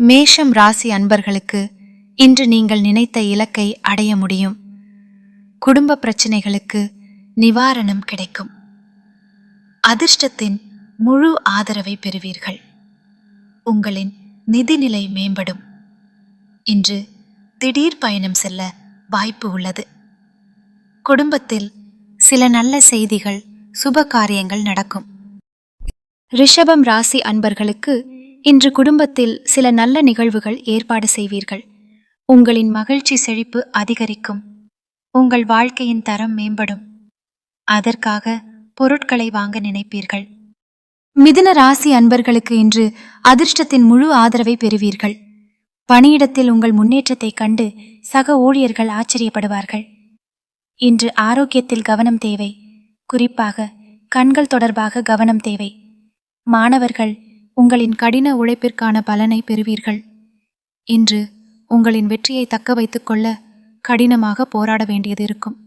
மேஷம் ராசி அன்பர்களுக்கு இன்று நீங்கள் நினைத்த இலக்கை அடைய முடியும். குடும்ப பிரச்சனைகளுக்கு நிவாரணம் கிடைக்கும். அதிர்ஷ்டத்தின் முழு ஆதரவை பெறுவீர்கள். உங்களின் நிதிநிலை மேம்படும். இன்று திடீர் பயணம் செல்ல வாய்ப்பு உள்ளது. குடும்பத்தில் சில நல்ல செய்திகள், சுப காரியங்கள் நடக்கும். ரிஷபம் ராசி அன்பர்களுக்கு இன்று குடும்பத்தில் சில நல்ல நிகழ்வுகள் ஏற்பாடு செய்வீர்கள். உங்களின் மகிழ்ச்சி செழிப்பு அதிகரிக்கும். உங்கள் வாழ்க்கையின் தரம் மேம்படும். அதற்காக பொருட்களை வாங்க நினைப்பீர்கள். மிதுன ராசி அன்பர்களுக்கு இன்று அதிர்ஷ்டத்தின் முழு ஆதரவை பெறுவீர்கள். பணியிடத்தில் உங்கள் முன்னேற்றத்தை கண்டு சக ஊழியர்கள் ஆச்சரியப்படுவார்கள். இன்று ஆரோக்கியத்தில் கவனம் தேவை. குறிப்பாக கண்கள் தொடர்பாக கவனம் தேவை. மாணவர்கள் உங்களின் கடின உழைப்பிற்கான பலனை பெறுவீர்கள். இன்று உங்களின் வெற்றியை தக்க வைத்துக் கொள்ள கடினமாக போராட வேண்டியது இருக்கும்.